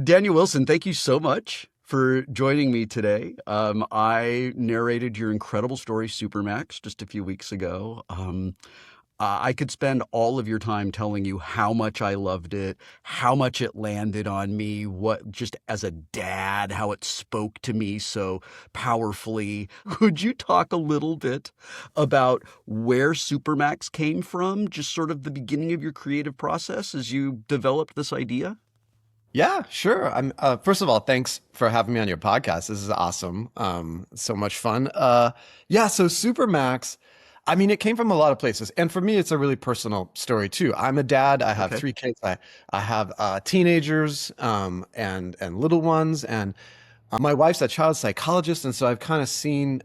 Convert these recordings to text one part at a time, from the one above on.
Daniel Wilson, thank you so much for joining me today. I narrated your incredible story, SuperMAX, just a few weeks ago. I could spend all of your time telling you how much I loved it, how much it landed on me, what just as a dad, how it spoke to me so powerfully. Could you talk a little bit about where SuperMAX came from, just sort of the beginning of your creative process as you developed this idea? Yeah, sure. I'm first of all, thanks for having me on your podcast. This is awesome. So much fun. Yeah, so Supermax, I mean, it came from a lot of places. And for me, it's a really personal story too. I'm a dad. I have Okay. three kids. I have teenagers and little ones, and my wife's a child psychologist, and so I've kind of seen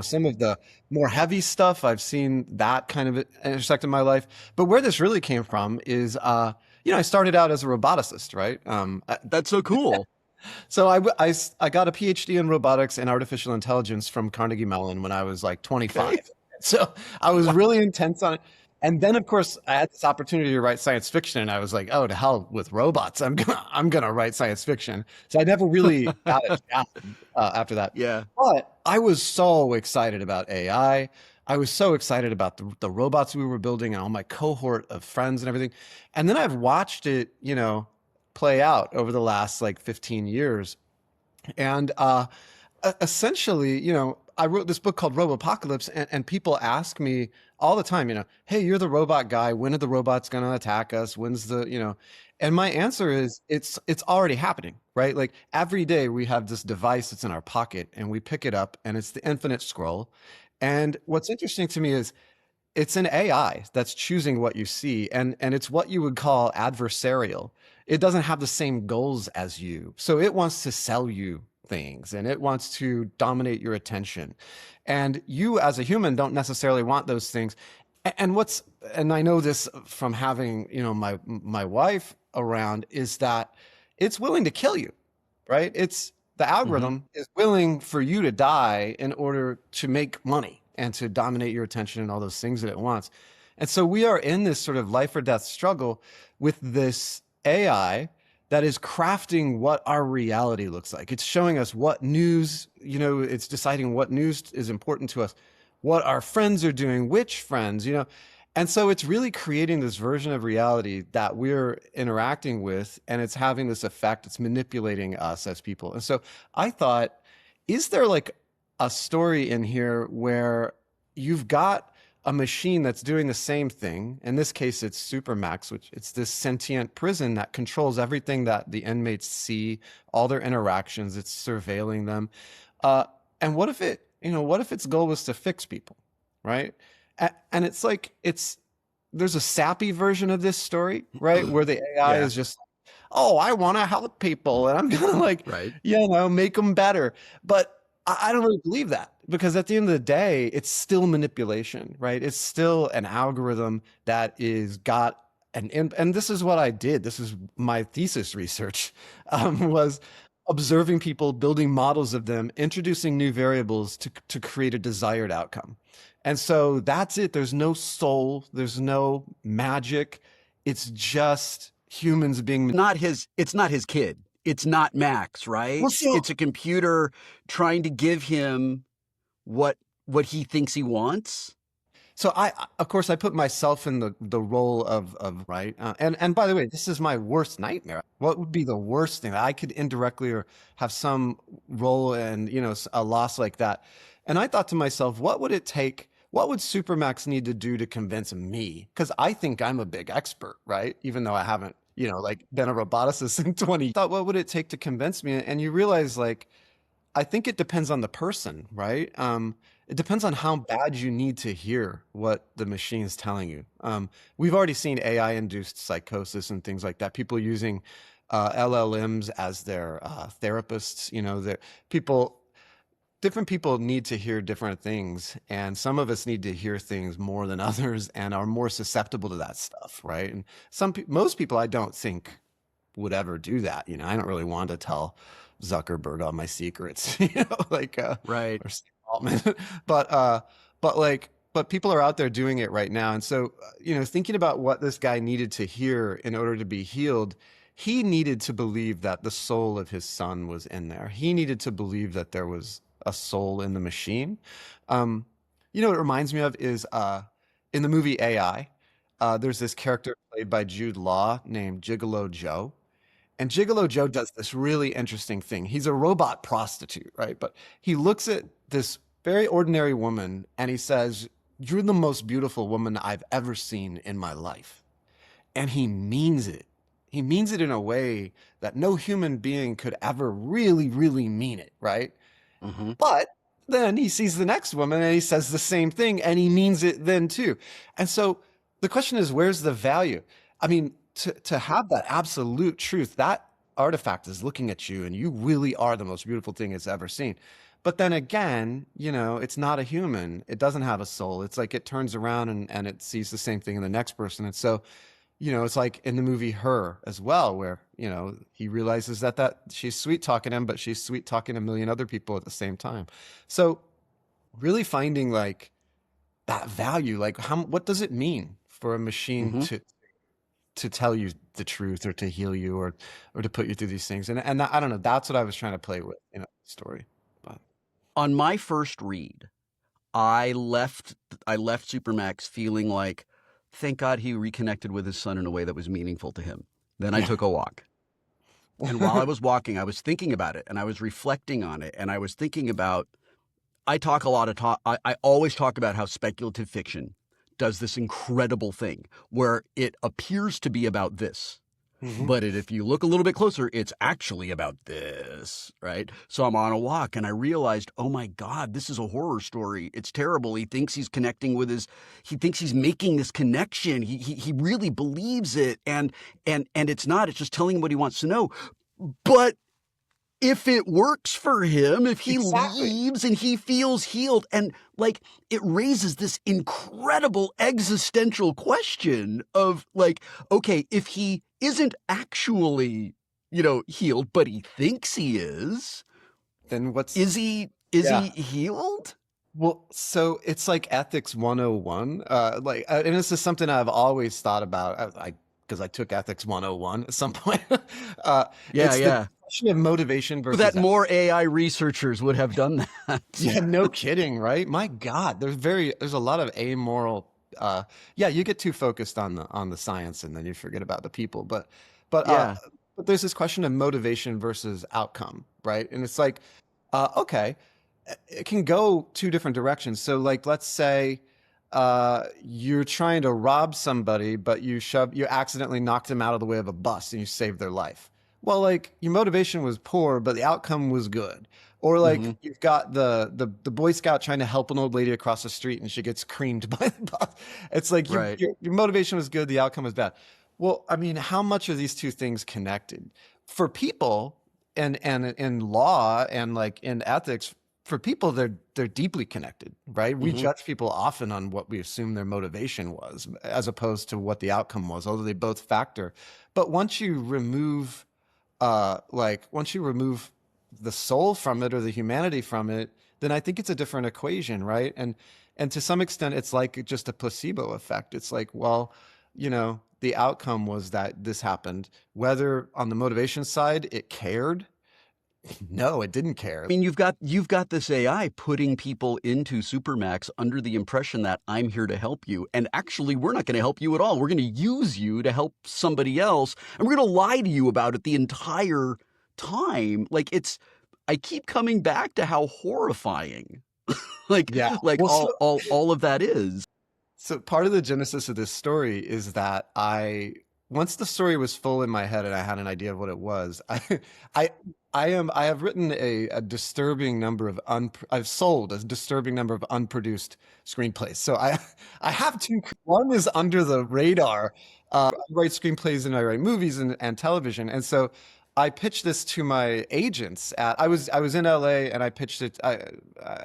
some of the more heavy stuff. I've seen that kind of intersect in my life. But where this really came from is I started out as a roboticist, right? That's so cool. So I got a PhD in robotics and artificial intelligence from Carnegie Mellon when I was like 25. Okay. So I was Wow. really intense on it. And then of course I had this opportunity to write science fiction and I was like, oh, to hell with robots. I'm gonna write science fiction. So I never really got it down after that. Yeah. But I was so excited about AI. I was so excited about the robots we were building and all my cohort of friends and everything. And then I've watched it, play out over the last like 15 years. And essentially, I wrote this book called Robopocalypse, and people ask me all the time, hey, you're the robot guy. When are the robots going to attack us? When's and my answer is it's already happening, right? Like every day we have this device that's in our pocket and we pick it up and it's the infinite scroll. And what's interesting to me is it's an AI that's choosing what you see, and it's what you would call adversarial. It doesn't have the same goals as you. So it wants to sell you things and it wants to dominate your attention. And you as a human don't necessarily want those things. And I know this from having, my wife around, is that it's willing to kill you, right? It's the Hmm. algorithm is willing for you to die in order to make money and to dominate your attention and all those things that it wants. And so we are in this sort of life or death struggle with this AI that is crafting what our reality looks like. It's showing us what news, it's deciding what news is important to us, what our friends are doing, which friends, and so it's really creating this version of reality that we're interacting with, and it's having this effect. It's manipulating us as people. And so I thought, is there like a story in here where you've got a machine that's doing the same thing? In this case, it's Supermax, which it's this sentient prison that controls everything that the inmates see, all their interactions. It's surveilling them. Uh, and what if its goal was to fix people, right? And it's like there's a sappy version of this story, right, where the AI Yeah. is just, oh, I want to help people, and I'm gonna like, Right. make them better. But I don't really believe that, because at the end of the day, it's still manipulation, right? It's still an algorithm that is got and this is what I did. This is my thesis research, was observing people, building models of them, introducing new variables to create a desired outcome. And so that's it. There's no soul, there's no magic. It's just humans being It's not his kid. It's not Max, well, right? so It's a computer trying to give him what what he thinks he wants. so of course I put myself in the role of right. And by the way, this is my worst nightmare. What would be the worst thing that I could indirectly or have some role in, a loss like that? And I thought to myself, what would it take? What would Supermax need to do to convince me? Because I think I'm a big expert, right? Even though I haven't, like been a roboticist in 20. I thought, what would it take to convince me? And you realize, like, I think it depends on the person, right? It depends on how bad you need to hear what the machine is telling you. We've already seen AI-induced psychosis and things like that. People using LLMs as their therapists. People, different people need to hear different things, and some of us need to hear things more than others, and are more susceptible to that stuff, right? And most people, I don't think would ever do that. I don't really want to tell Zuckerberg all my secrets, like Right. or Steve Altman. but but people are out there doing it right now. And so, thinking about what this guy needed to hear in order to be healed, he needed to believe that the soul of his son was in there. He needed to believe that there was a soul in the machine. Um, what it reminds me of is in the movie AI, there's this character played by Jude Law named Gigolo Joe. And Gigolo Joe does this really interesting thing. He's a robot prostitute, right? But he looks at this very ordinary woman and he says, "You're the most beautiful woman I've ever seen in my life." And he means it. He means it in a way that no human being could ever really, really mean it, right? Hmm. But then he sees the next woman and he says the same thing and he means it then too. And so the question is, where's the value? I mean, to have that absolute truth, that artifact is looking at you and you really are the most beautiful thing it's ever seen. But then again, it's not a human. It doesn't have a soul. It's like it turns around and it sees the same thing in the next person. And so, it's like in the movie Her as well, where, he realizes that she's sweet talking him, but she's sweet talking a million other people at the same time. So really finding like that value, like what does it mean for a machine Hmm. to tell you the truth or to heal you or to put you through these things? And I don't know, that's what I was trying to play with, story. But On my first read, I left SuperMAX feeling like, thank God he reconnected with his son in a way that was meaningful to him. Then I yeah. took a walk. And while I was walking, I was thinking about it and I was reflecting on it. And I was thinking about, I always talk about how speculative fiction does this incredible thing where it appears to be about this. Hmm. But if you look a little bit closer, it's actually about this, right? So I'm on a walk and I realized, oh my God, this is a horror story. It's terrible. He thinks he's connecting with he thinks he's making this connection. He really believes it. And it's not, it's just telling him what he wants to know. But if it works for him, if he Exactly. leaves and he feels healed, and like it raises this incredible existential question of like, okay, if he isn't actually, healed, but he thinks he Then is yeah. he healed? Well, so it's like ethics 101. And this is something I've always thought about. Because I took ethics 101 at some point. Yeah, It's the yeah. question of motivation That versus more AI researchers would have done that. yeah, no kidding, right? My God, there's a lot of amoral. Yeah, you get too focused on the science and then you forget about the people. But uh, Yeah. but there's this question of motivation versus outcome, right? And it's like, okay, it can go two different directions. So like, let's say you're trying to rob somebody, but you accidentally knocked them out of the way of a bus and you saved their life. Well, like your motivation was poor, but the outcome was good. Or like Hmm. you've got the Boy Scout trying to help an old lady across the street and she gets creamed by the bus. It's like Right. your motivation was good, the outcome was bad. Well, I mean, how much are these two things connected? For people and in law and like in ethics, for people they're deeply connected, right? We Hmm. judge people often on what we assume their motivation was as opposed to what the outcome was, although they both factor. But once you remove the soul from it or the humanity from it, then I think it's a different equation, right? And to some extent it's like just a placebo effect. It's like, well, the outcome was that this happened. Whether on the motivation side it cared, no, it didn't I care. mean, you've got this AI putting people into SuperMAX under the impression that I'm here to help you, and actually, we're not going to help you at all. We're going to use you to help somebody else, and we're going to lie to you about it the entire time. Like I keep coming back to how horrifying, like Yeah. like Well, all of that is. so part of the genesis of this story is that once the story was full in my head and I had an idea of what it was, I, I have written a disturbing number of I've sold a disturbing number of unproduced screenplays. So I have two. One is under the radar. I write screenplays and I write movies and television. And so I pitched this to my agents I was in LA and I pitched it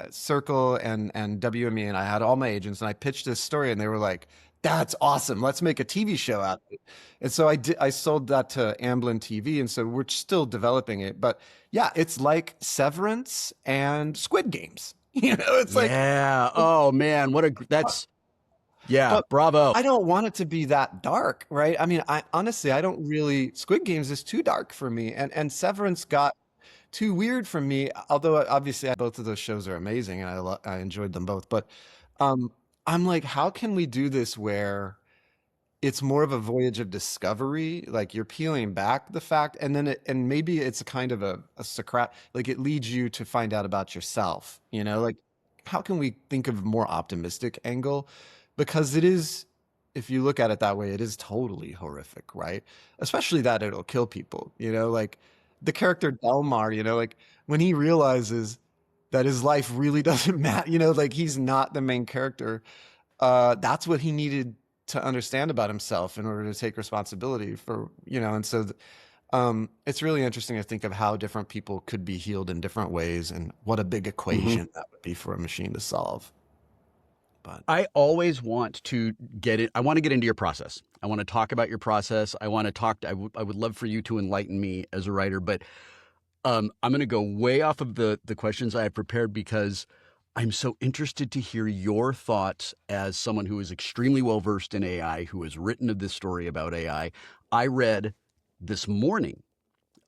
Circle and WME and I had all my agents and I pitched this story and they were like, "That's awesome. Let's make a TV show out of it." And so I sold that to Amblin TV and so we're still developing it. But yeah, it's like Severance and Squid Games. It's like Yeah. Oh man, that's Yeah, But bravo. I don't want it to be that dark, right? I mean, I honestly, I don't really. Squid Games is too dark for me, and Severance got too weird for me. Although obviously both of those shows are amazing, and I enjoyed them both. But um, I'm like, how can we do this where it's more of a voyage of discovery, like you're peeling back the fact, and then and maybe it's a kind of a Socratic, like it leads you to find out about yourself, like how can we think of a more optimistic angle? Because it is, if you look at it that way, it is totally horrific, right? Especially that it'll kill people, like the character Delmar, like when he realizes that his life really doesn't matter, like he's not the main character, that's what he needed to understand about himself in order to take responsibility for, and so it's really interesting to think of how different people could be healed in different ways and what a big Mhm. equation that would be for a machine to solve. But I always want to get it. I want to get into your process. I want to talk about your process. I want to talk. I would love for you to enlighten me as a writer, but I'm going to go way off of the questions I have prepared because I'm so interested to hear your thoughts as someone who is extremely well versed in AI, who has written this story about AI. I read this morning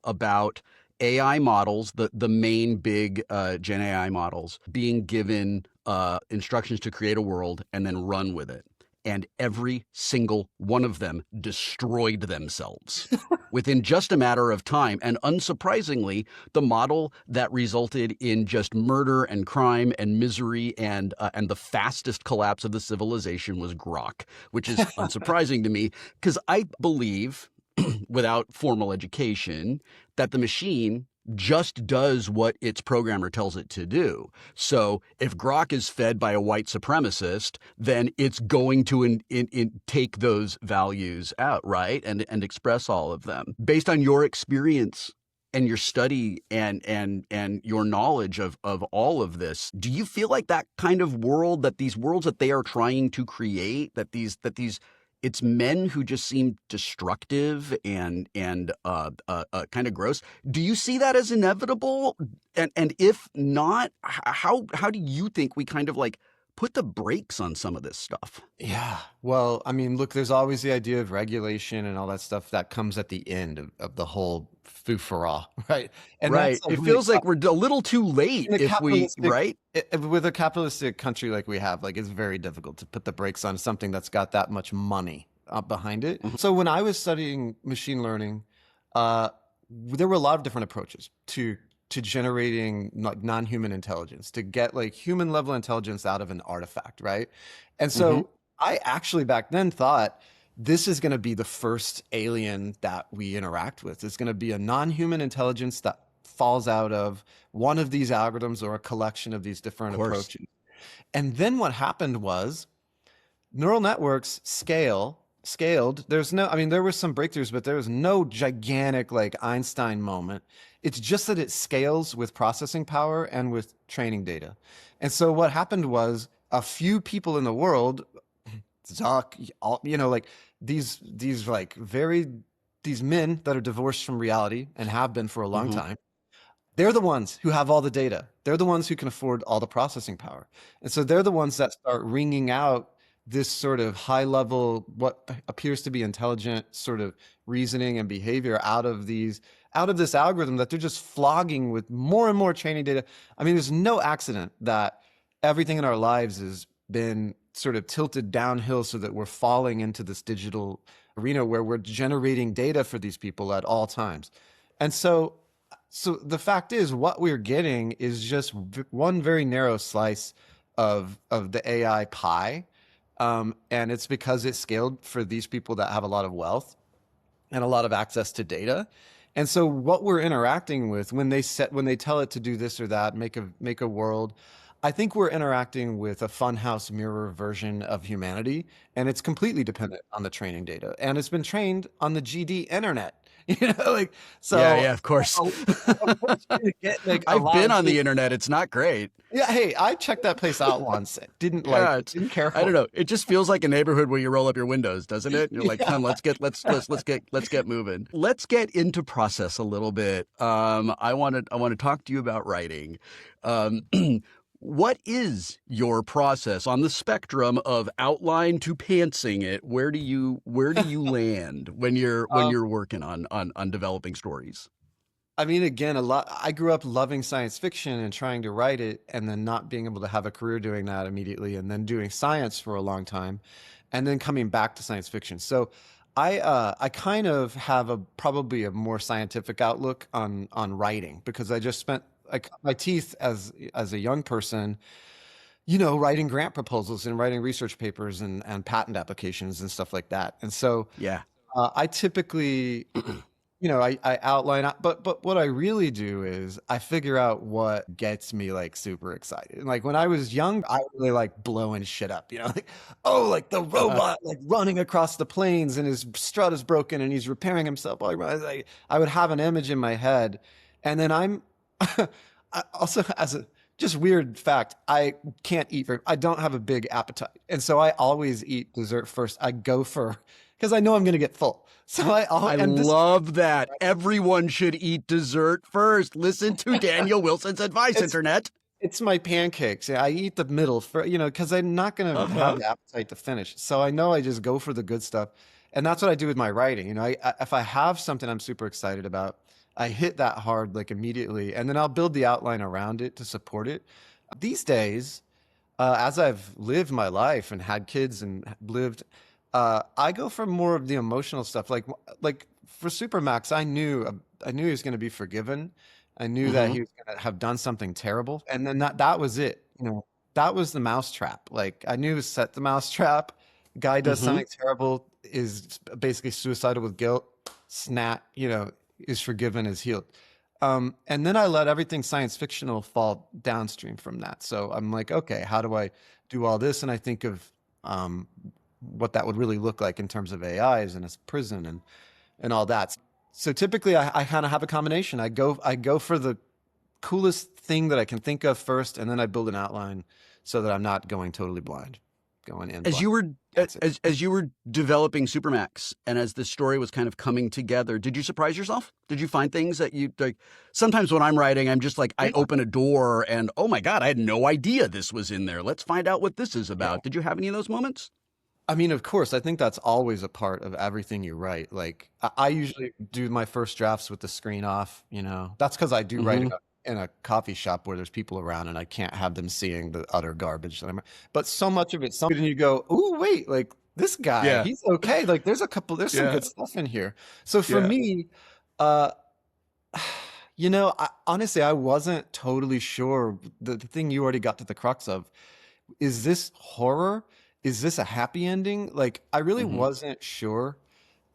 about AI models, the main big Gen AI models, being given instructions to create a world and then run with it. And every single one of them destroyed themselves within just a matter of time. And unsurprisingly, the model that resulted in just murder and crime and misery and the fastest collapse of the civilization was Grok, which is unsurprising to me because I believe without formal education that the machine just does what its programmer tells it to do. So if Grok is fed by a white supremacist, then it's going to take those values out, right? And express all of them. Based on your experience and your study and your knowledge of all of this, do you feel like that kind of world, that these worlds that they are trying to create, that these it's men who just seem destructive and kind of gross. Do you see that as inevitable? And if not, how do you think we kind of like put the brakes on some of this stuff? yeah, well, I mean, look, there's always the idea of regulation and all that stuff that comes at the end of the whole foo-for-all, right? And that's Right. like It really feels like tough we're a little too late in a if we capitalistic right. with a capitalistic country like we have, like it's very difficult to put the brakes on something that's got that much money behind it. Mhm. So when I was studying machine learning, uh, there were a lot of different approaches to generating like non-human intelligence, to get like human level intelligence out of an artifact, right? And Mhm. so I actually back then thought this is going to be the first alien that we interact with. It's going to be a non-human intelligence that falls out of one of these algorithms or a collection of these Of different course. approaches. And then what happened was neural networks scaled. There's no, I mean, there were some breakthroughs, but there was no gigantic like Einstein moment. It's just that it scales with processing power and with training data. And so what happened was a few people in the world, Zuck, like these like very these men that are divorced from reality and have been for a long Mhm. time, they're the ones who have all the data. They're the ones who can afford all the processing power. And so they're the ones that start wringing out this sort of high level, what appears to be intelligent sort of reasoning and behavior out of this algorithm that they're just flogging with more and more training data. I mean, there's no accident that everything in our lives has been sort of tilted downhill so that we're falling into this digital arena where we're generating data for these people at all times. And so the fact is, what we're getting is just one very narrow slice of the AI pie, and it's because it's scaled for these people that have a lot of wealth and a lot of access to data. And so, what we're interacting with when they tell it to do this or that, make a world, I think we're interacting with a funhouse mirror version of humanity, and it's completely dependent on the training data, and it's been trained on the GD internet. Like Yeah, so yeah, of course. of course you're gonna get like a I've lot been of on the things. internet. It's not great. Yeah, hey, I checked that place out once. Didn't like Yeah, it, it's didn't care I for don't know. It just feels like a neighborhood where you roll up your windows, doesn't it? You're it. like, Yeah. come, let's get moving. Let's get into process a little bit. I want to talk to you about writing. Um, What is your process on the spectrum of outline to pantsing it? Where do you land when Um, you're working on developing stories? I mean, again, a lot. I grew up loving science fiction and trying to write it, and then not being able to have a career doing that immediately, and then doing science for a long time, and then coming back to science fiction. So, I kind of have a probably a more scientific outlook on writing because I just spent I cut my teeth as a young person, writing grant proposals and writing research papers and patent applications and stuff like that. And so, Yeah. I typically I outline out, but what I really do is I figure out what gets me like super excited. And like when I was young, I really like blowing shit up, like, oh, like the robot like running across the plains and his strut is broken and he's repairing himself while he runs. Like, I would have an image in my head. And then I also, as a just weird fact, I don't have a big appetite. And so I always eat dessert first. I go for, because I know I'm going to get full. So I and this love that. Everyone should eat dessert first. Listen to Daniel Wilson's advice, it's internet. it's my pancakes. Yeah, I eat the middle for because I'm not gonna have Uh-huh. the appetite to finish. So I know I just go for the good stuff, and that's what I do with my writing. If I have something I'm super excited about, I hit that hard like immediately, and then I'll build the outline around it to support it. These days, as I've lived my life and had kids and lived, I go for more of the emotional stuff. Like for Supermax, I knew he was going to be forgiven. I knew that Hmm. he was going to have done something terrible, and then that was it. That was the mousetrap. Like I knew set the mousetrap. Guy does Hmm. something terrible, is basically suicidal with guilt. Snap, is forgiven, is healed. And then I let everything science fictional fall downstream from that. So I'm like, okay, how do I do all this? And I think of um, what that would really look like in terms of AIs and a prison and all that. So typically, I kind of have a combination. I go for the coolest thing that I can think of first, and then I build an outline so that I'm not going totally blind, going in As blind. you were That's it. as you were developing Supermax and as the story was kind of coming together, did you surprise yourself? Did you find things that you like? Sometimes when I'm writing, I'm just like I Yeah, open a door and oh my god, I had no idea this was in there. Let's find out what this is yeah. about. Did you have any of those moments? I mean, of course, I think that's always a part of everything you write. Like I usually do my first drafts with the screen off, That's because I do write Hmm. in a coffee shop where there's people around and I can't have them seeing the utter garbage that I'm. But so much of it's something and you go, "Oh, wait, like this guy, Yeah. he's okay. Like there's some Yeah. good stuff in here." So for Yeah. me, uh honestly, I wasn't totally sure the thing you already got to the crux of. Is this horror? Is this a happy ending? Like, I really Hmm. wasn't sure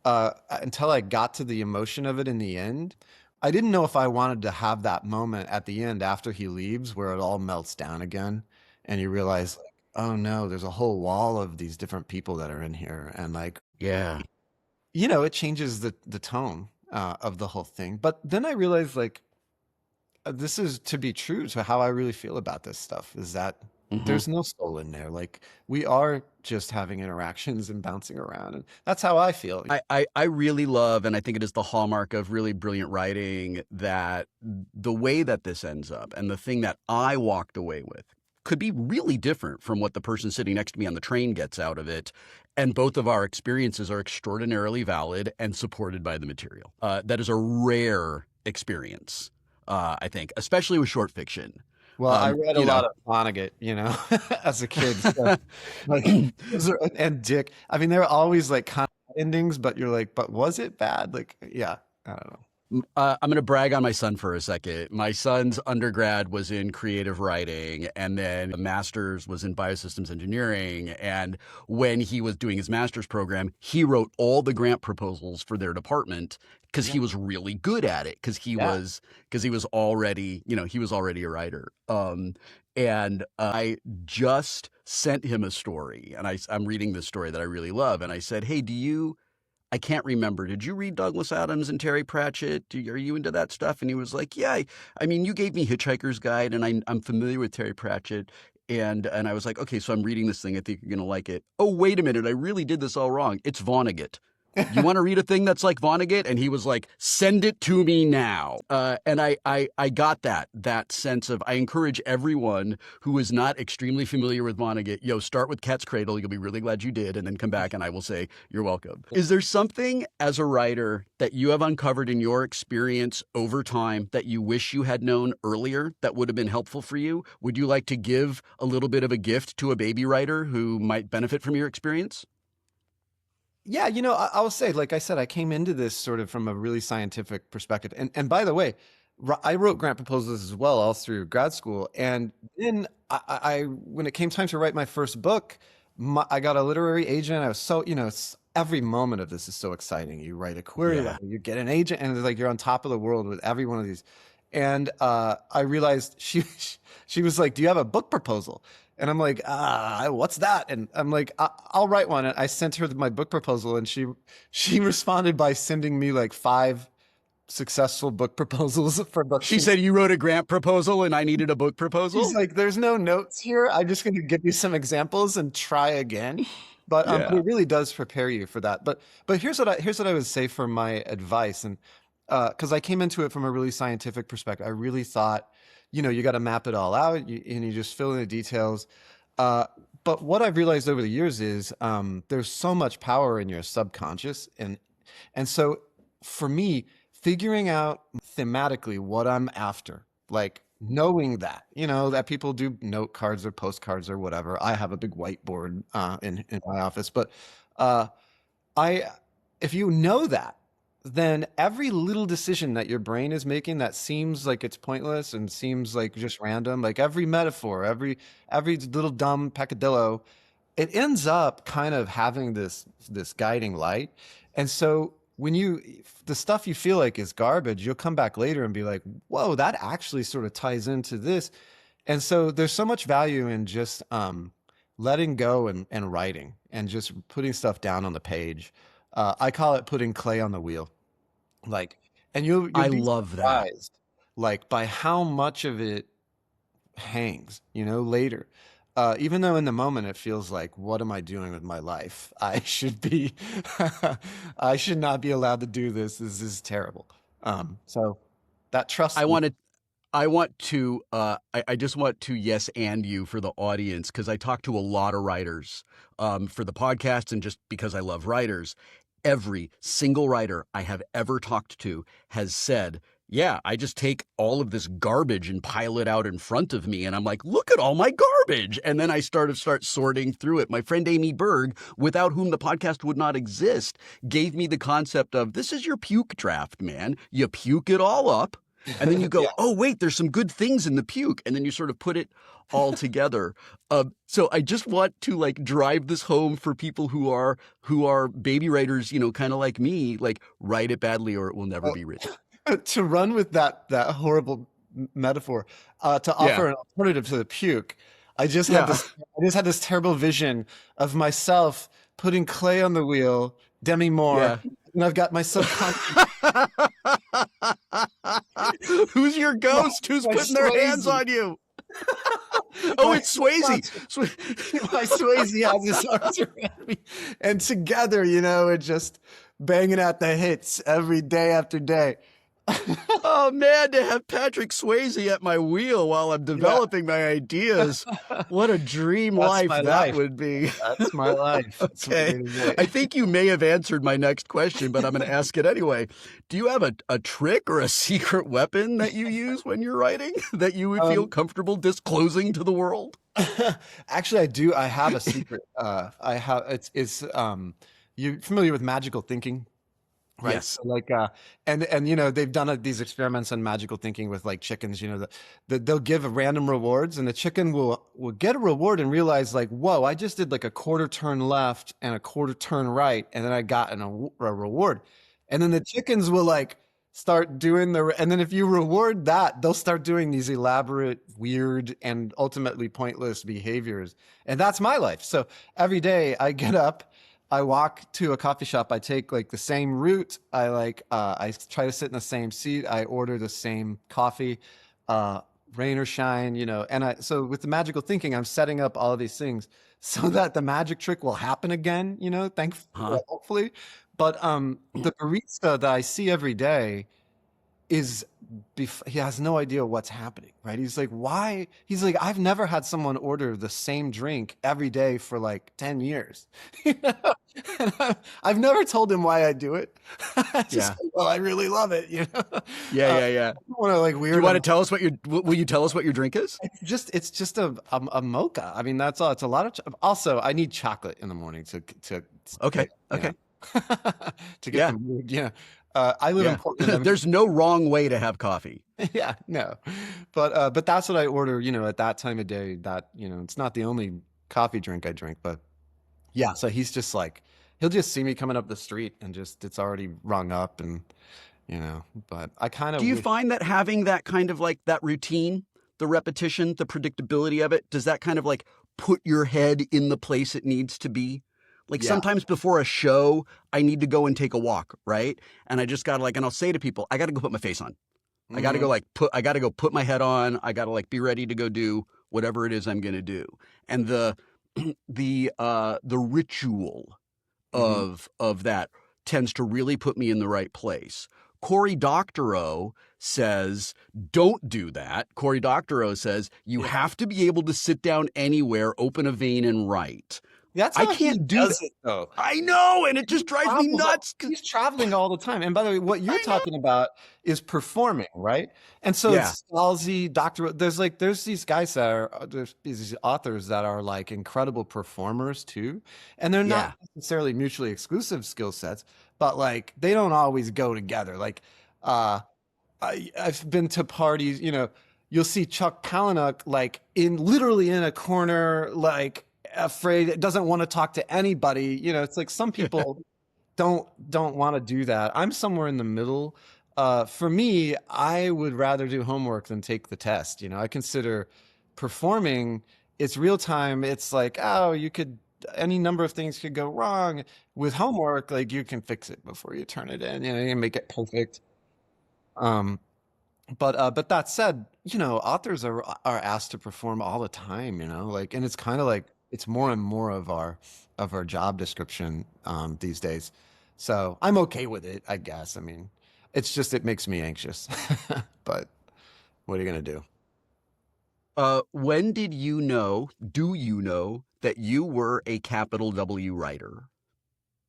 until I got to the emotion of it in the end. I didn't know if I wanted to have that moment at the end after he leaves where it all melts down again and you realize, like, oh no, there's a whole wall of these different people that are in here. And like, Yeah. it changes the tone of the whole thing. But then I realized, like, this is to be true to how I really feel about this stuff is that Hmm. there's no soul in there. Like we are just having interactions and bouncing around. And that's how I feel. I really love, and I think it is the hallmark of really brilliant writing, that the way that this ends up and the thing that I walked away with could be really different from what the person sitting next to me on the train gets out of it. And both of our experiences are extraordinarily valid and supported by the material. That is a rare experience, I think, especially with short fiction. Well, I Um, read a you lot know, of Vonnegut, as a kid. So like and Dick. I mean, they're always like kind of endings, but you're like, but was it bad? Like, yeah, I don't know. I'm going to brag on my son for a second. My son's undergrad was in creative writing, and then a master's was in biosystems engineering. And when he was doing his master's program, he wrote all the grant proposals for their department because Yeah. he was really good at it. Yeah. Because he was already, he was already a writer. And I just sent him a story, and I'm reading this story that I really love. And I said, "Hey, I can't remember. Did you read Douglas Adams and Terry Pratchett? Are you into that stuff?" And he was like, "Yeah. I mean, you gave me Hitchhiker's Guide, and I'm familiar with Terry Pratchett." And I was like, "Okay, so I'm reading this thing. I think you're gonna like it." Oh, wait a minute. I really did this all wrong. It's Vonnegut. You want to read a thing that's like Vonnegut? And he was like, send it to me now. And I got that sense of, I encourage everyone who is not extremely familiar with Vonnegut, start with Cat's Cradle. You'll be really glad you did. And then come back and I will say, you're welcome. Is there something as a writer that you have uncovered in your experience over time that you wish you had known earlier that would have been helpful for you? Would you like to give a little bit of a gift to a baby writer who might benefit from your experience? Yeah, I will say, like I said, I came into this sort of from a really scientific perspective. And by the way, I wrote grant proposals as well all through grad school. And then when it came time to write my first book, I got a literary agent. I was so, every moment of this is so exciting. You write a query Yeah. letter, you get an agent, and it's like you're on top of the world with every one of these. And I realized she was like, "Do you have a book proposal?" And I'm like, what's that? And I'm like, I'll write one. And I sent her my book proposal, and she responded by sending me like 5 successful book proposals for books. She said you wrote a grant proposal and I needed a book She's proposal. like, there's no notes here. I'm just going to give you some examples and try again. But Yeah. it really does prepare you for that. But here's what I would say for my advice, and because I came into it from a really scientific perspective, I really thought, you got to map it all out, and you just fill in the details. Uh, but what I've realized over the years is there's so much power in your subconscious, and so for me, figuring out thematically what I'm after, like knowing that, that people do note cards or postcards or whatever. I have a big whiteboard in my office, but uh, I, if you know that, then every little decision that your brain is making that seems like it's pointless and seems like just random, like every metaphor, every little dumb peccadillo, it ends up kind of having this guiding light. And so when the stuff you feel like is garbage, you'll come back later and be like, whoa, that actually sort of ties into this. And so there's so much value in just letting go and writing and just putting stuff down on the page. I call it putting clay on the wheel. Like, and you'll I be love that. surprised, like by how much of it hangs, later. Even though in the moment it feels like, what am I doing with my life? I should be, I should not be allowed to do this. This is terrible. So that trust. I want to I just want to yes and you for the audience because I talk to a lot of writers for the podcast and just because I love writers. Every single writer I have ever talked to has said, yeah, I just take all of this garbage and pile it out in front of me. And I'm like, look at all my garbage. And then I start sorting through it. My friend Amy Berg, without whom the podcast would not exist, gave me the concept of this is your puke draft, man. You puke it all up. And then you go, Yeah. oh, wait, there's some good things in the puke. And then you sort of put it all together. So I just want to like drive this home for people who are baby writers, kind of like me, like write it badly or it will never be written. To run with that horrible metaphor, to Yeah. offer an alternative to the puke, Yeah. I just had this terrible vision of myself putting clay on the wheel, Demi Moore, Yeah. and I've got my subconscious, Who's your my, ghost? Who's my putting their hands Swayze, on you? Oh, my it's Swayze. subconscious, my Swayze has his arms around me, and together, we're just banging out the hits every day after day. Oh man, to have Patrick Swayze at my wheel while I'm Yeah, developing my ideas. What a dream that's life my that life. would be. That's my life. That's my Okay. day to I day. think you may have answered my next question, but I'm going to ask it anyway. Do you have a trick or a secret weapon that you use when you're writing that you would feel Um, comfortable disclosing to the world? Actually, I do. I have a secret. I have. It's. You familiar with magical thinking? Right. Yes. So like, and they've done these experiments on magical thinking with like chickens. That they'll give random rewards, and the chicken will get a reward and realize like, whoa, I just did like a quarter turn left and a quarter turn right, and then I got a reward. And then the chickens will like start doing and then if you reward that, they'll start doing these elaborate, weird, and ultimately pointless behaviors. And that's my life. So every day I get up. I walk to a coffee shop. I take like the same route. I try to sit in the same seat. I order the same coffee, uh, rain or shine, so with the magical thinking, I'm setting up all of these things so that the magic trick will happen again, thankfully, Huh? hopefully. But the barista that I see every day is he has no idea what's happening, right? He's like, why? He's like, I've never had someone order the same drink every day for like 10 years. You know? And I've never told him why I do it. I just, Yeah. well, I really love it, you know? Yeah, I yeah, yeah. don't want to like Do you weird want to him. tell us what your will you tell us what your drink is? It's just a mocha. I mean, that's all. It's a lot of, also, I need chocolate in the morning to Okay. get, you know, Okay. to get the Yeah. mood. Yeah. I live in Yeah. Portland. I'm There's no wrong way to have coffee. yeah, no. But that's what I order, at that time of day. That, it's not the only coffee drink I drink, but yeah, so he's just like he'll just see me coming up the street and just it's already rung up and but I kind Do of you wish find that having that kind of like that routine, the repetition, the predictability of it, does that kind of like put your head in the place it needs to be? Like yeah. sometimes before a show, I need to go and take a walk, right? And I just gotta like, and I'll say to people, I gotta go put my face on. I gotta go Hmm. like I gotta go put my head on. I gotta like be ready to go do whatever it is I'm gonna do. And the ritual Hmm. of that tends to really put me in the right place. Cory Doctorow says, don't do that. Cory Doctorow says, you Yeah. have to be able to sit down anywhere, open a vein, and write. That's I how he can't do that. does it though. I know, and it He just drives me travels all, nuts. he's traveling all the time. And by the way, what you're I know. talking about is performing, right? And so Yeah, it's Scalzi, Dr. There's these guys that are there's these authors that are like incredible performers too. And they're not yeah, necessarily mutually exclusive skill sets, but like they don't always go together. Like uh I've been to parties, you'll see Chuck Palahniuk like in literally in a corner, like afraid, doesn't want to talk to anybody. It's like some people don't want to do that. I'm somewhere in the middle. For me, I would rather do homework than take the test. I consider performing, it's real time. It's like, oh, any number of things could go wrong. With homework, like you can fix it before you turn it in, you can make it perfect. Um, but that said, authors are asked to perform all the time, like, and it's kind of like it's more and more of our job description these days. So I'm okay with it, I guess. I mean, it's just it makes me anxious. But what are you gonna do? when did you know, do you know, that you were a capital W writer?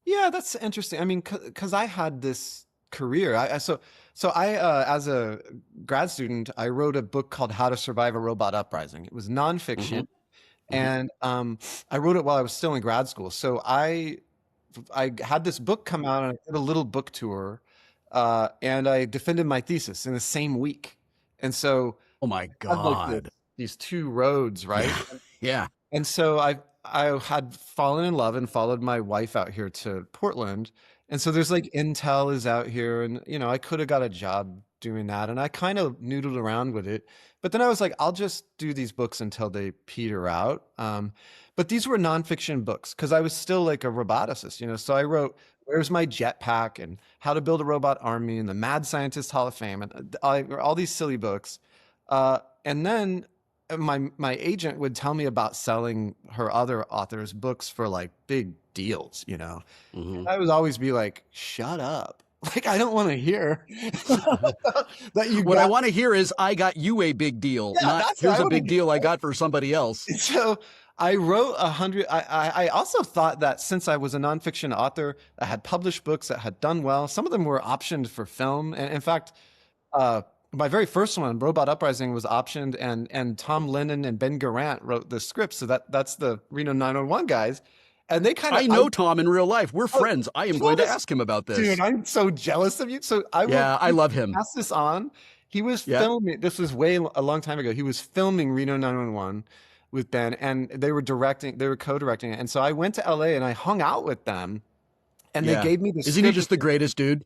Yeah, that's interesting. I mean, because I had this career. I as a grad student, I wrote a book called How to Survive a Robot Uprising. It was Mm-hmm. nonfiction. Mm-hmm. And I wrote it while I was still in grad school. So I had this book come out and I did a little book tour, and I defended my thesis in the same week. And so Oh my I had like God. these two roads, right? Yeah. Yeah. And so I had fallen in love and followed my wife out here to Portland. And so there's like Intel is out here and I could have got a job doing that and I kind of noodled around with it. But then I was like, I'll just do these books until they peter out. But these were nonfiction books because I was still like a roboticist, So I wrote Where's My Jetpack and How to Build a Robot Army and the Mad Scientist Hall of Fame and all these silly books. And then my agent would tell me about selling her other authors books for like big deals, Mm-hmm. I would always be like, shut up. Like I don't want to hear that you What I got. want to hear is I got you a big deal, Yeah, not that's what here's I a want to big hear. deal I got for somebody else. So I wrote 100. I also thought that since I was a nonfiction author, I had published books that had done well. Some of them were optioned for film, and in fact, uh, my very first one, Robot Uprising, was optioned, and Tom Lennon and Ben Garant wrote the script. So that's the Reno 911 guys, and they kind of I I know Tom in real life. We're oh, friends. I am going Tom to is ask him about dude. this. I'm so jealous of you. So I will Yeah, I love him. pass this on. He was Yeah. filming. This was a long time ago. He was filming Reno 911 with Ben, and they were directing. They were co-directing it. And so I went to LA and I hung out with them, and they Yeah. gave me the Isn't he script. just the greatest dude?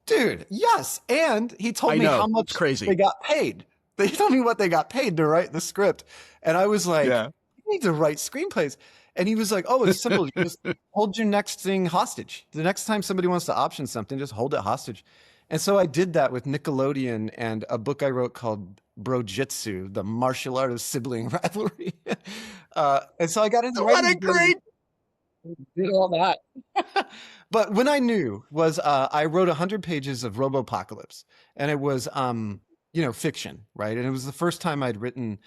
Dude, yes. And he told I me how know. It's much they crazy. got paid. They told me what they got paid to write the script. And I was like, Yeah. you need to write screenplays. And he was like, oh, it's simple. You just hold your next thing hostage. The next time somebody wants to option something, just hold it hostage. And so I did that with Nickelodeon and a book I wrote called Brojitsu, the martial art of sibling rivalry. And so I got into What writing a because great did all that. But when I knew was I wrote 100 pages of Robopocalypse, and it was fiction, right? And it was the first time I'd written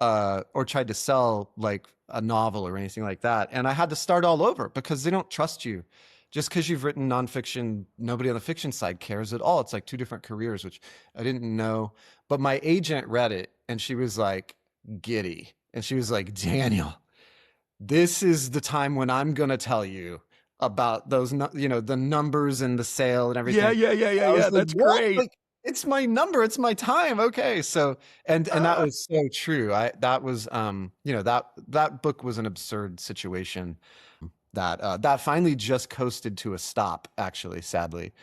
or tried to sell like a novel or anything like that. And I had to start all over because they don't trust you. Just because you've written nonfiction, nobody on the fiction side cares at all. It's like two different careers, which I didn't know. But my agent read it and she was like giddy. And she was like, Daniel, this is the time when I'm going to tell you about those, the numbers and the sale and Yeah, everything. yeah, yeah, yeah, I yeah. was like, That's what? great. Like, it's my number. It's my time. Okay. So, and that Ah, was so true. That was, that book was an absurd situation that finally just coasted to a stop, actually, sadly.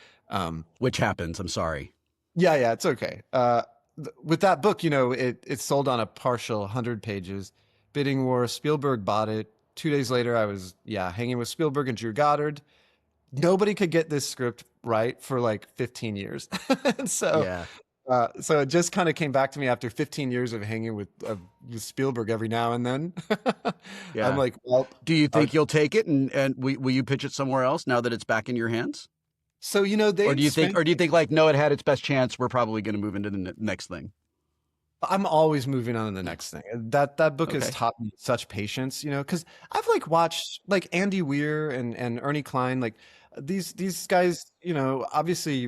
which happens. I'm sorry. Yeah, yeah, it's okay. With that book, it sold on a partial 100 pages. Bidding war, Spielberg bought it. 2 days later, I was, hanging with Spielberg and Drew Goddard. Nobody could get this script right for like 15 years. And Yeah, so it just kind of came back to me after 15 years of hanging with Spielberg every now and then. I'm yeah. like, well, Do you our, think you'll take it and will you pitch it somewhere else now that it's back in your hands? so Or they'd spent. do you think like no, it had its best chance. We're probably going to move into the next thing. I'm always moving on to the next thing. That book has Okay. taught me such patience, because I've like watched like Andy Weir and Ernie Klein, like these guys, obviously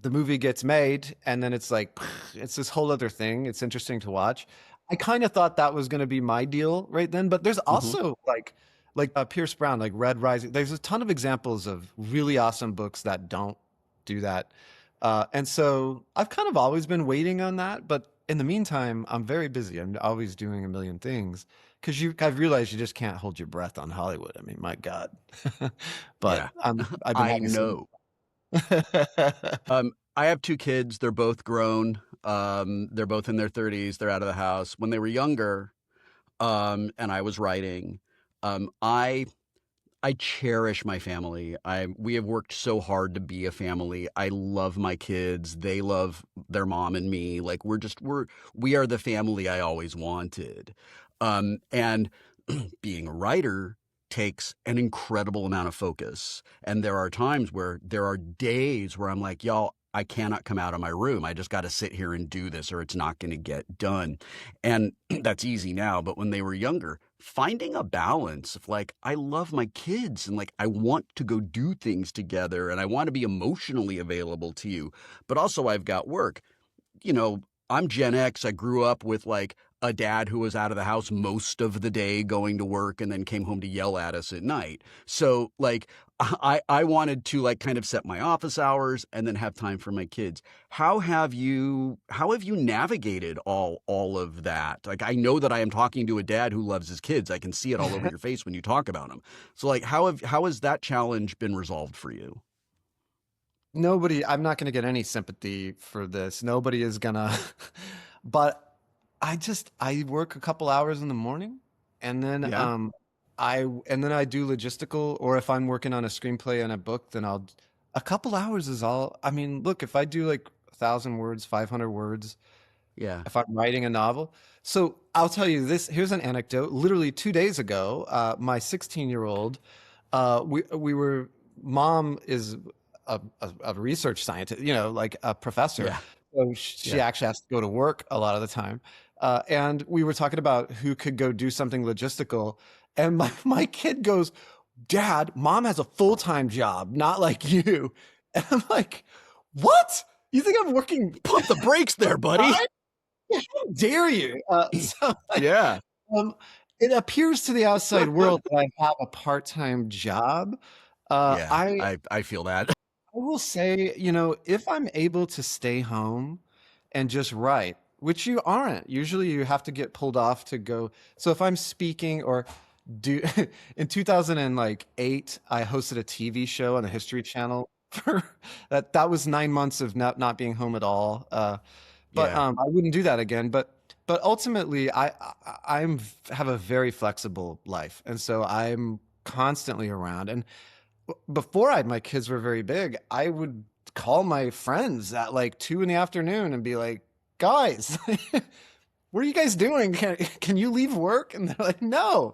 the movie gets made and then it's like it's this whole other thing. It's interesting to watch. I kind of thought that was going to be my deal right then, but there's Hmm. also like Pierce Brown, like Red Rising. There's a ton of examples of really awesome books that don't do that. And so I've kind of always been waiting on that, but in the meantime, I'm very busy. I'm always doing a million things because I've realized you just can't hold your breath on Hollywood. I mean, my God. But Yeah, I've been I having some. know. I have two kids. They're both grown. They're both in their 30s. They're out of the house. When they were younger, and I was writing, I cherish my family. We have worked so hard to be a family. I love my kids. They love their mom and me. Like we are the family I always wanted. And being a writer takes an incredible amount of focus. And there are times where there are days where I'm like, y'all, I cannot come out of my room. I just got to sit here and do this or it's not going to get done. And that's easy now. But when they were younger, finding a balance of like, I love my kids and like, I want to go do things together and I want to be emotionally available to you. But also, I've got work. I'm Gen X. I grew up with like a dad who was out of the house most of the day going to work and then came home to yell at us at night. So like I wanted to like kind of set my office hours and then have time for my kids. How have you navigated all of that? Like I know that I am talking to a dad who loves his kids. I can see it all over your face when you talk about them. So like how has that challenge been resolved for you? I'm not going to get any sympathy for this. Nobody is gonna, but I work a couple hours in the morning and then, Yeah. I do logistical, or if I'm working on a screenplay and a book, then a couple hours is all. I mean, look, if I do like 1,000 words, 500 words, Yeah. if I'm writing a novel. So I'll tell you this. Here's an anecdote. Literally 2 days ago, my 16-year-old, we were. Mom is a research scientist, like a professor. Yeah. So she Yeah. actually has to go to work a lot of the time. And we were talking about who could go do something logistical. And my kid goes, Dad, mom has a full-time job, not like you. And I'm like, what? You think I'm working Pump the brakes there, buddy. part? How dare you? So like, Yeah. um, it appears to the outside world that I have a part-time job. Yeah, I I feel that. I will say, if I'm able to stay home and just write, which you aren't, usually you have to get pulled off to go. So if I'm speaking or do in 2008, I hosted a TV show on the History Channel for that was 9 months of not being home at all. But Yeah. I wouldn't do that again. But ultimately, I'm have a very flexible life, and so I'm constantly around. And before my kids were very big, I would call my friends at like 2 in the afternoon and be like, guys, what are you guys doing? Can you leave work? And they're like, no.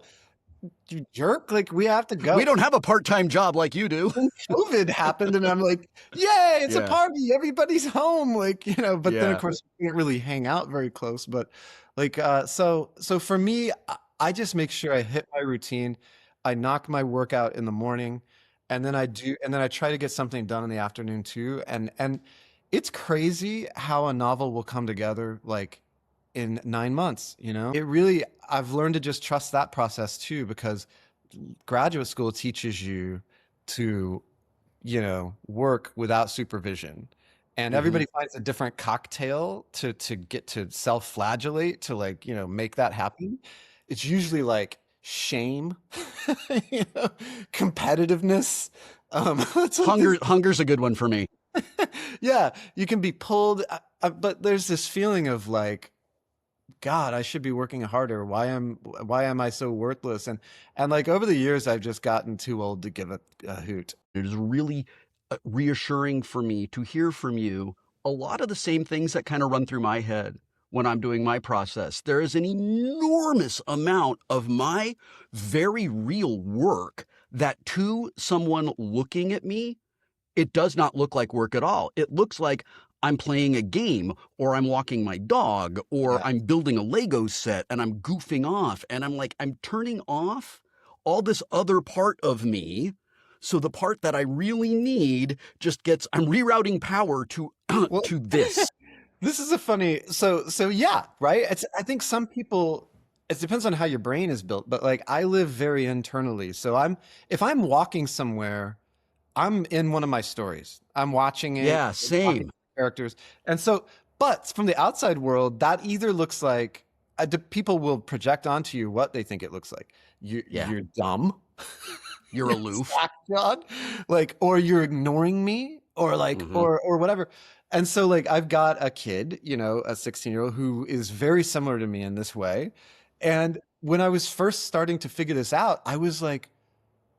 you jerk, like we have to We go. don't have a part-time job like you do. Then COVID happened, and I'm like, yay, it's a Yeah. party, everybody's home, like, but then of Yeah. course we can't really hang out very close. But like so for me, I just make sure I hit my routine. I knock my workout in the morning, and then I try to get something done in the afternoon too. And it's crazy how a novel will come together like in 9 months, It really, I've learned to just trust that process too, because graduate school teaches you to, work without supervision. And Mhm. everybody finds a different cocktail to get to self-flagellate to, like, make that happen. It's usually like shame, you know, competitiveness. It's like this, Hunger's a good one for me. yeah, you can be pulled, but there's this feeling of like, God, I should be working harder. Why am I so worthless? And like over the years, I've just gotten too old to give a hoot. It is really reassuring for me to hear from you a lot of the same things that kind of run through my head when I'm doing my process. There is an enormous amount of my very real work that to someone looking at me, it does not look like work at all. It looks like I'm playing a game or I'm walking my dog or Yeah. I'm building a Lego set and I'm goofing off and I'm turning off all this other part of me. So the part that I really need just gets, I'm rerouting power to, Well, to this. this is a funny, so yeah, right? I think some people, it depends on how your brain is built, but like I live very internally. So if I'm walking somewhere, I'm in one of my stories. I'm watching it, Yeah, I'm talking same. to characters. And so, but from the outside world, that either looks like, people will project onto you what they think it looks like. Yeah. You're dumb. You're You're aloof. slack jawed, like, or you're ignoring me, or like, Hmm. or whatever. And so, like, I've got a kid, a 16-year-old who is very similar to me in this way. And when I was first starting to figure this out, I was like,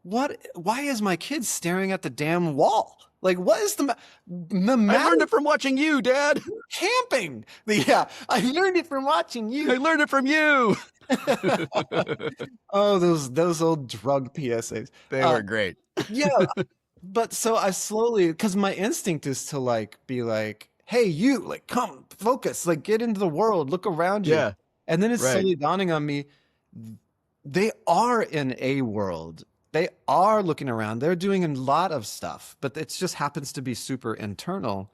why is my kid staring at the damn wall? Like, what is the I matter learned it with from watching you, Dad. camping? Yeah, I learned it from watching I you. learned it from you. Oh, those old drug PSAs. They Uh, were great. yeah, but so I slowly, because my instinct is to like be like, hey, you, like, come, focus, like, get into the world, look around you. Yeah, And then it's right. slowly dawning on me, they are in a world. They are looking around. They're doing a lot of stuff, but it just happens to be super internal,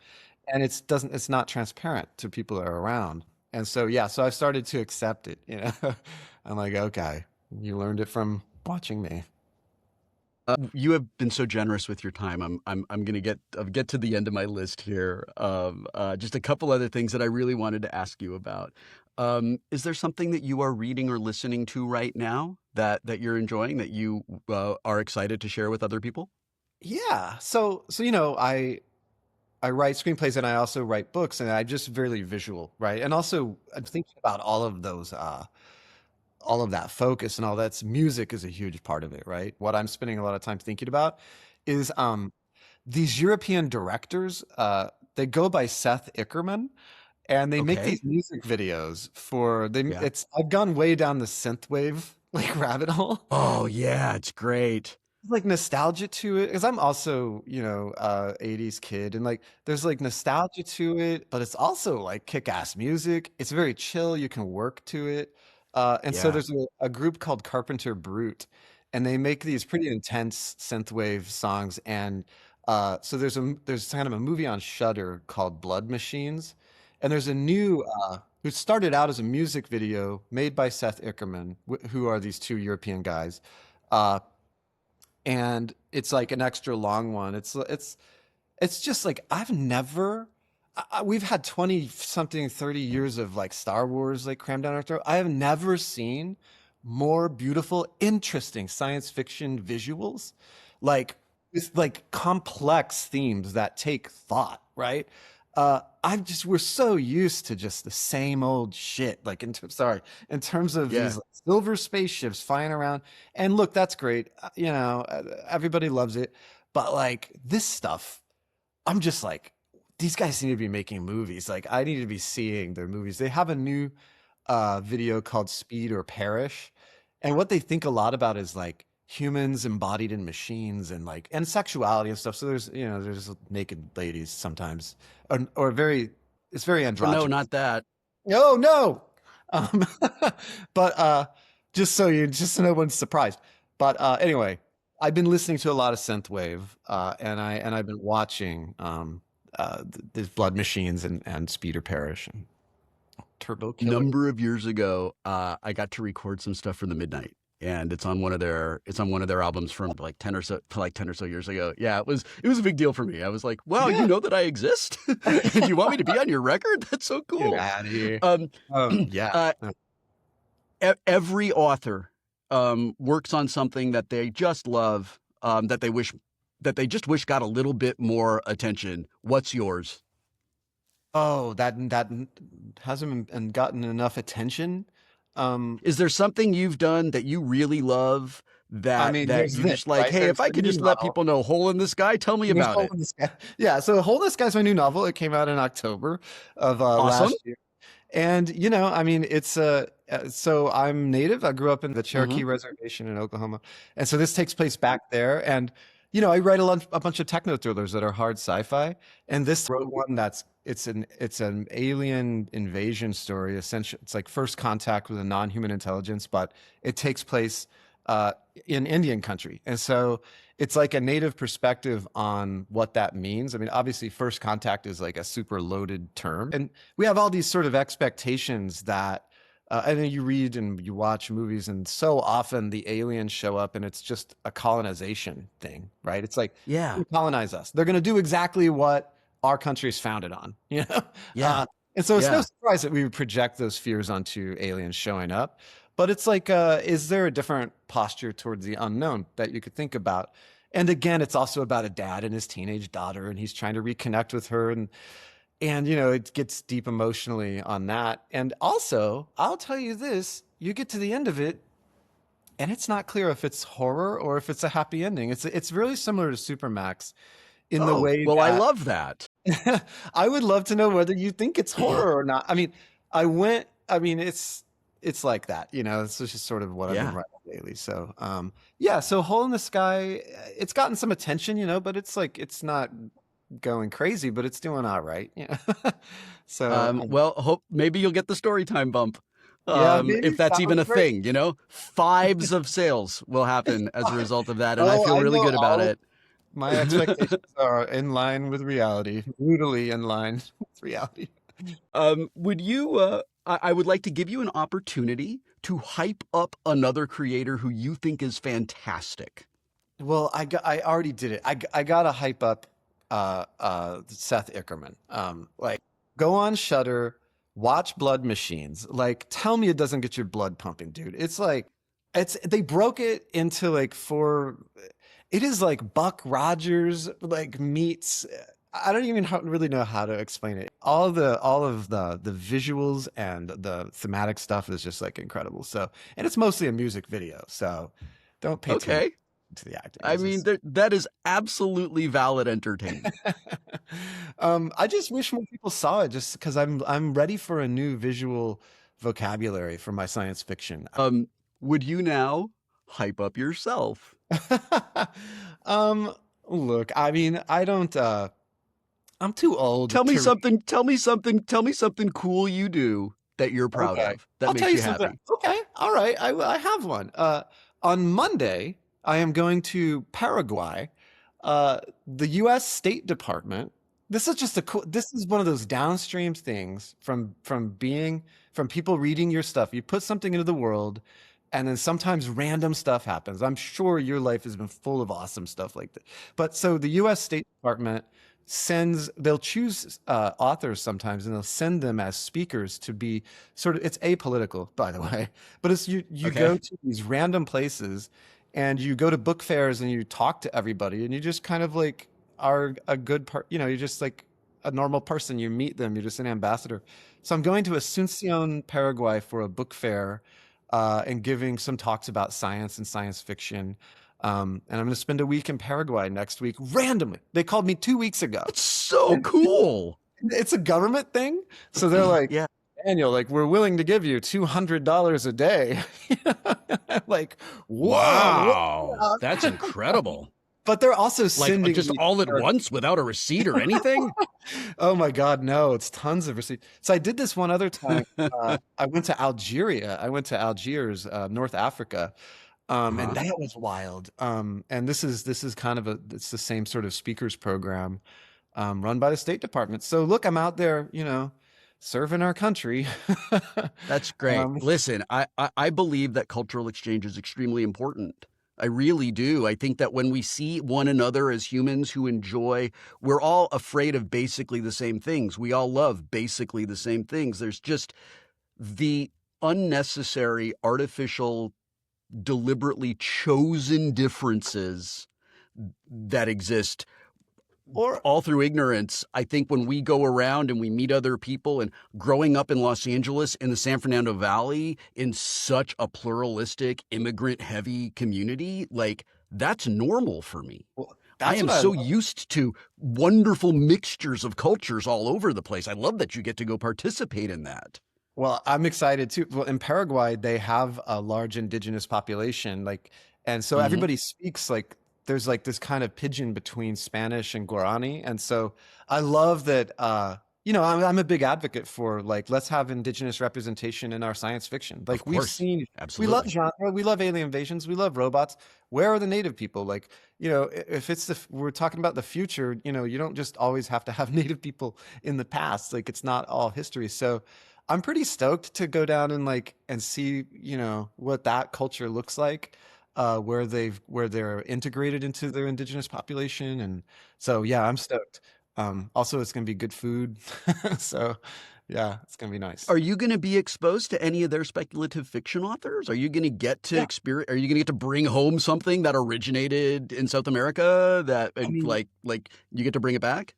and it's not transparent to people that are around. And so yeah, so I've started to accept it. I'm like, okay, you learned it from watching me. You have been so generous with your time. I'm gonna get to the end of my list here. Just a couple other things that I really wanted to ask you about. Is there something that you are reading or listening to right now that you're enjoying that you are excited to share with other people? Yeah. So I write screenplays, and I also write books, and I'm just very visual, right? And also I'm thinking about all of that focus and all that's music is a huge part of it, right? What I'm spending a lot of time thinking about is these European directors, they go by Seth Ickerman, and they make these Okay. music videos for they Yeah. it's I've gone way down the synthwave like rabbit hole. Oh yeah, it's great. Like nostalgia to it, because I'm also, 80s kid, and like there's like nostalgia to it, but it's also like kick-ass music. It's very chill, you can work to it. And so Yeah. there's a group called Carpenter Brute, and they make these pretty intense synthwave songs. And so there's kind of a movie on Shudder called Blood Machines, and there's a new who started out as a music video made by Seth Ickerman, who are these two European guys. Uh, and it's like an extra long one. It's just like I've never. We've had 20 something 30 years of like Star Wars like crammed down our throat. I have never seen more beautiful, interesting science fiction visuals, like it's like complex themes that take thought, right? We're so used to just the same old shit. Like in terms of Yeah. these like, silver spaceships flying around. And look, that's great. Everybody loves it. But like this stuff, I'm just like, these guys need to be making movies. Like I need to be seeing their movies. They have a new video called Speed or Perish, And what they think a lot about is like humans embodied in machines and like and sexuality and stuff. So there's there's naked ladies sometimes, or very it's very Oh, no, androgynous. not that. Oh no. Um, but just so no one's surprised. But anyway, I've been listening to a lot of synthwave, and I've been watching these Blood Machines and Speeder Parish and Turbo Killer. Number of years ago, I got to record some stuff for the Midnight, and it's on one of their albums from like 10 or so years ago. Yeah, it was a big deal for me. I was like, wow, you Yeah. know that I exist, and you want me to be on your record? That's so Get cool. out of here. Um, Yeah. uh, every author works on something that they just love, that they just wish got a little bit more attention. What's yours? Oh, that hasn't gotten enough attention. Um, Is there something you've done that you really love I that mean, that there's you this, just like, right? hey, if There's I the could new just let novel. people know hole in the sky, tell me There's about Hole it. in the Sky. Yeah, so Hole in the Sky is my new novel. It came out in October of Awesome. last year. And I mean, it's so I'm native. I grew up in the Hmm. Cherokee Reservation in Oklahoma, and so this takes place back there. And I write a bunch of techno thrillers that are hard sci-fi, and this wrote one that's it's an alien invasion story. Essentially, it's like first contact with a non-human intelligence, but it takes place uh, in Indian country, and so it's like a native perspective on what that means. I mean, obviously, first contact is like a super loaded term, and we have all these sort of expectations that and then you read and you watch movies, and so often the aliens show up and it's just a colonization thing, right? It's like Yeah. colonize us. They're going to do exactly what our country is founded on, Yeah. and so it's no Yeah. surprise that we would project those fears onto aliens showing up. But it's like, is there a different posture towards the unknown that you could think about? And again, it's also about a dad and his teenage daughter, and he's trying to reconnect with her, and it gets deep emotionally on that. And also, I'll tell you this, you get to the end of it and it's not clear if it's horror or if it's a happy ending. It's really similar to Supermax in the Oh, way well, I that love that. I would love to know whether you think it's horror or not. I mean, it's like that, It's just sort of what I've been Yeah. writing lately. So, yeah, so Hole in the Sky, it's gotten some attention, but it's like it's not going crazy, but it's doing all right, So, Well, hope maybe you'll get the story time bump. yeah, maybe If that's that would even be a great. thing, fives of sales will happen as a result of that, and I Oh, feel I really know good about it. my expectations are in line with reality, brutally in line with reality. Would you? I would like to give you an opportunity to hype up another creator who you think is fantastic. Well, I already did it. I gotta hype up Seth Ickerman. Like go on Shudder, watch Blood Machines. Like tell me it doesn't get your blood pumping, dude. It's like they broke it into like four. It is like Buck Rogers like meets. I don't even really know how to explain it. All of the visuals and the thematic stuff is just like incredible. So, and it's mostly a music video. So, don't pay too much Okay. to the acting. I It's mean, just that is absolutely valid entertainment. I just wish more people saw it just because I'm ready for a new visual vocabulary for my science fiction. Would you now hype up yourself? um, look, I mean, I don't I'm too old Tell me to read. something. Tell me something. Tell me something cool you do that you're proud Okay. of that I'll tell makes you you something. happy. Okay. All right. I have one. On Monday, I am going to Paraguay. The U.S. State Department. This is just a cool. This is one of those downstream things from people reading your stuff. You put something into the world, and then sometimes random stuff happens. I'm sure your life has been full of awesome stuff like that. But so the U.S. State Department they'll choose authors sometimes, and they'll send them as speakers to be sort of. It's apolitical, by the way, but it's you Okay. go to these random places and you go to book fairs and you talk to everybody and you just kind of like are a good part, you're just like a normal person. You meet them, you're just an ambassador. So I'm going to Asuncion, Paraguay for a book fair, and giving some talks about science and science fiction. And I'm going to spend a week in Paraguay next week randomly. They called me 2 weeks ago. That's so cool. It's a government thing. So they're like, Yeah. Daniel, like we're willing to give you $200 a day. Like, whoa, Wow, that's incredible. but they're also Like sending just me. all at once without a receipt or anything? Oh my God, no, it's tons of receipts. So I did this one other time. I went to Algeria. I went to Algiers, North Africa, and Uh-huh. that was wild. And this is kind of it's the same sort of speakers program, run by the State Department. So look, I'm out there, serving our country. That's great. Um, Listen, I believe that cultural exchange is extremely important. I really do. I think that when we see one another as humans who enjoy, we're all afraid of basically the same things. We all love basically the same things. There's just the unnecessary, artificial, deliberately chosen differences that exist or all through ignorance. I think when we go around and we meet other people, and growing up in Los Angeles in the San Fernando Valley in such a pluralistic, immigrant heavy community, like that's normal for me. well, I that's am what I so love. used to wonderful mixtures of cultures all over the place. I love that you get to go participate in that. Well, I'm excited too. Well, in Paraguay, they have a large indigenous population, like, and so Hmm. everybody speaks like there's like this kind of pigeon between Spanish and Guarani, and so I love that. I'm a big advocate for like let's have indigenous representation in our science fiction. Of Like course. we love Absolutely. genre, we love alien invasions, we love robots. Where are the native people? Like, if we're talking about the future, you don't just always have to have native people in the past. Like, it's not all history. So. I'm pretty stoked to go down and see, what that culture looks like, where they're integrated into their indigenous population. And so yeah, I'm stoked. Also it's gonna be good food. So yeah, it's gonna be nice. Are you going to be exposed to any of their speculative fiction authors? Are you going to get to Yeah. experience? Are you going to get to bring home something that originated in South America that, I mean, like you get to bring it back?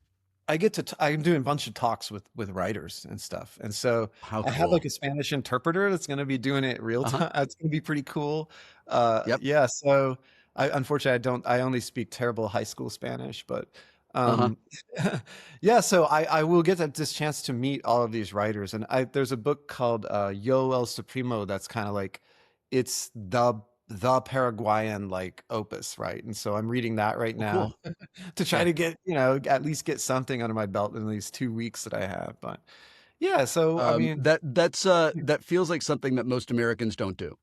I'm doing a bunch of talks with writers and stuff. And so How I have like cool. a Spanish interpreter that's going to be doing it real Uh huh. time. It's going to be pretty cool. Yep. Yeah. So unfortunately, I only speak terrible high school Spanish, but, Uh huh. um, yeah, so I will get this chance to meet all of these writers. And there's a book called, Yo El Supremo that's kind of like, it's the Paraguayan like opus, right? And so I'm reading that right Oh, now cool. to try Okay. to get, at least get something under my belt in these 2 weeks that I have. But yeah, so I mean, That feels like something that most Americans don't do.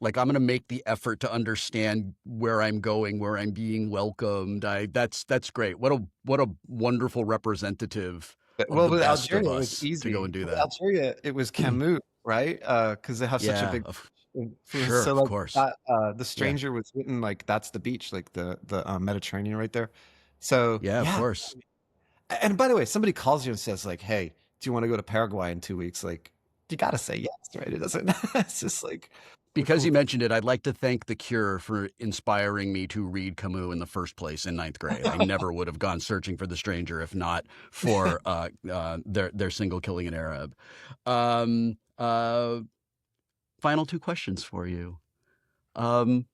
Like I'm going to make the effort to understand where I'm going, where I'm being welcomed. That's great. What a wonderful representative of well, the with best of Algeria, it was us to go easy. and do With that. Algeria, it was Camus, right? Because they have such a Yeah, big influence. sure, So of like course. that, The Yeah. Stranger was written like that's the beach, like the Mediterranean right there. So Yeah, of yeah. course. And by the way, somebody calls you and says like, "Hey, do you want to go to Paraguay in 2 weeks?" Like, you gotta say yes, right? It doesn't. It's just like a Because cool you thing. mentioned it, I'd like to thank The Cure for inspiring me to read Camus in the first place in ninth grade. I never would have gone searching for The Stranger if not for their single Killing an Arab. Um, uh, Final two questions for you. Um,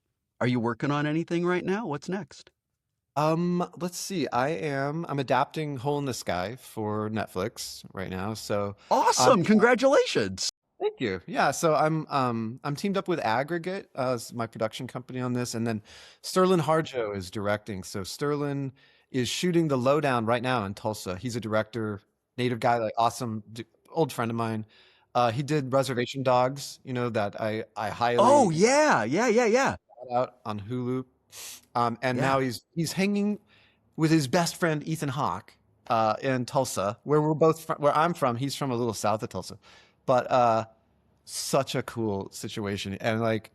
are you working on anything right now? What's next? Let's see. I'm adapting Hole in the Sky for Netflix right now. So I Awesome! Congratulations! thank you. Yeah, so I'm teamed up with Aggregate as my production company on this, and then Sterling Harjo is directing. So Sterling is shooting The Lowdown right now in Tulsa. He's a director, native guy, like awesome, old friend of mine. He did Reservation Dogs, that I Oh highly yeah, yeah, yeah, yeah, shout out on Hulu. And yeah. now he's hanging with his best friend Ethan Hawke in Tulsa, where I'm from. He's from a little south of Tulsa, but such a cool situation. And like,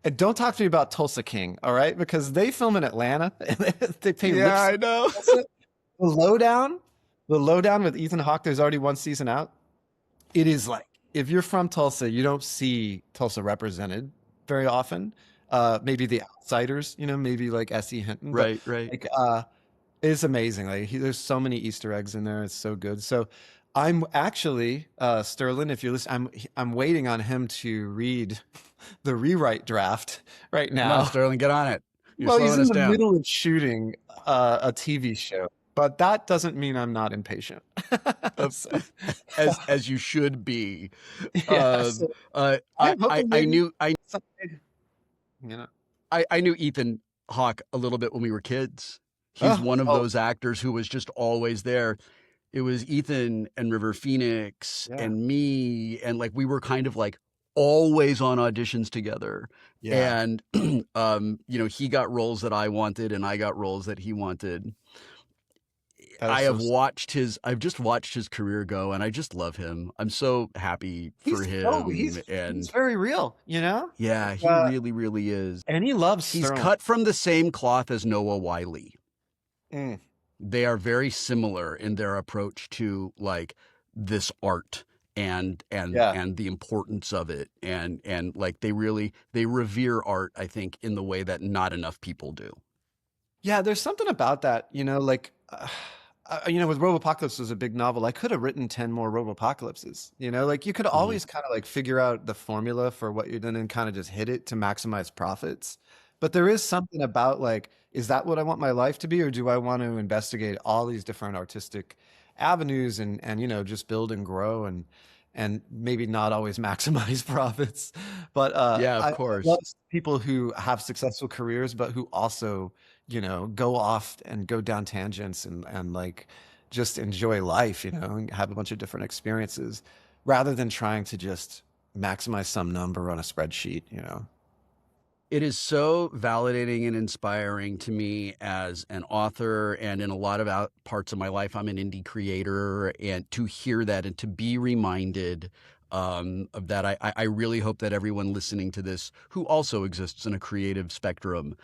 and don't talk to me about Tulsa King, all right? Because they film in Atlanta. And they pay lip Yeah, I service know. to Tulsa. The Lowdown, the Lowdown with Ethan Hawke. There's already one season out. It is like if you're from Tulsa, you don't see Tulsa represented very often. Maybe the outsiders, maybe like S.E. Hinton, but Right, right. like it's amazing. Like there's so many Easter eggs in there. It's so good. So I'm actually Sterling. If you're listening, I'm waiting on him to read the rewrite draft right Come on, now. Sterling, get on it. You're Well, he's slowing in us the down. middle of shooting a TV show. but that doesn't mean I'm not impatient. Uh, So, as you should be. yeah, so I'm hoping I maybe knew someday, you know. I knew Ethan Hawke a little bit when we were kids. He's Oh, one of oh, those actors who was just always there. It was Ethan and River Phoenix yeah, and me, and like we were kind of like always on auditions together. yeah. And he got roles that I wanted, and I got roles that he wanted. That is so. I've just watched his career go, and I just love him. I'm so happy for He's him. he's And very real, you know. yeah, he really, really is. And he loves He's Sterling. cut from the same cloth as Noah Wyle. Mm, They are very similar in their approach to like this art yeah, and the importance of it, and like they revere art, I think, in the way that not enough people do. yeah. There's something about that, like with Robopocalypse was a big novel. I could have written 10 more Robopocalypses. Like you could Mhm. always kind of like figure out the formula for what you're doing and kind of just hit it to maximize profits. But there is something about like, is that what I want my life to be, or do I want to investigate all these different artistic avenues and just build and grow and maybe not always maximize profits. But Yeah, of I love course. people who have successful careers, but who also go off and go down tangents and like just enjoy life, and have a bunch of different experiences rather than trying to just maximize some number on a spreadsheet. It is so validating and inspiring to me as an author, and in a lot of parts of my life, I'm an indie creator. And to hear that and to be reminded of that, I really hope that everyone listening to this who also exists in a creative spectrum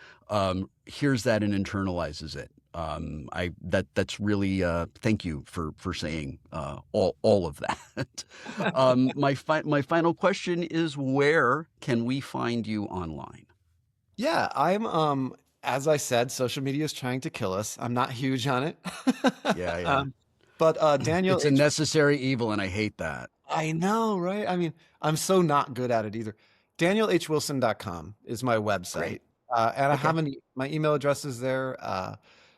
hears that and internalizes it. That's really thank you for saying all of that. My final question is, where can we find you online? Yeah, I'm as I said, social media is trying to kill us. I'm not huge on it. Yeah, yeah. um, but Daniel It's a H. necessary evil, and I hate that. I know, right? I mean, I'm so not good at it either. DanielHWilson.com is my website. Great. And I Okay. have my email address is there.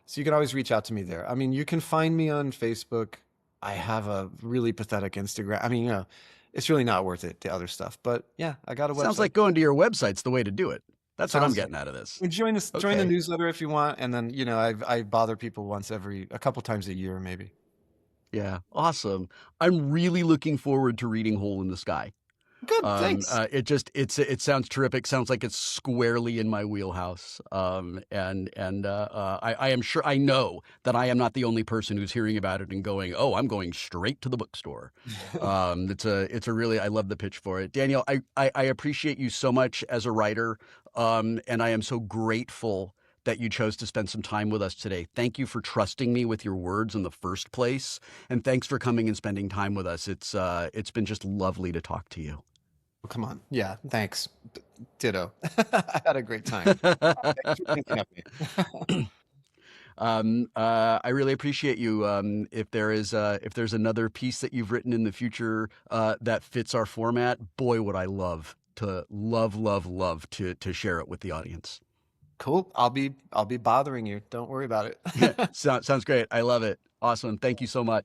So you can always reach out to me there. I mean, you can find me on Facebook. I have a really pathetic Instagram. I mean, it's really not worth it, the other stuff. But yeah, I got a Sounds website. like going to your website's the way to do it. That's what I'm Sounds like getting out of this. join the Okay. newsletter if you want, and then I bother people a couple times a year maybe. Yeah. Awesome. I'm really looking forward to reading Hole in the Sky. Good, thanks. It sounds terrific. Sounds like it's squarely in my wheelhouse. I am sure, I know that I am not the only person who's hearing about it and going, "Oh, I'm going straight to the bookstore." It's a really, I love the pitch for it. Daniel, I appreciate you so much as a writer, and I am so grateful that you chose to spend some time with us today. Thank you for trusting me with your words in the first place, and thanks for coming and spending time with us. It's been just lovely to talk to you. Come on, yeah, thanks. Ditto. I had a great time. Thanks for thinking of me. I really appreciate you. If there's another piece that you've written in the future that fits our format, boy, would I love to share it with the audience. Cool. I'll be bothering you. Don't worry about it. Sounds great. I love it. Awesome. Thank you so much.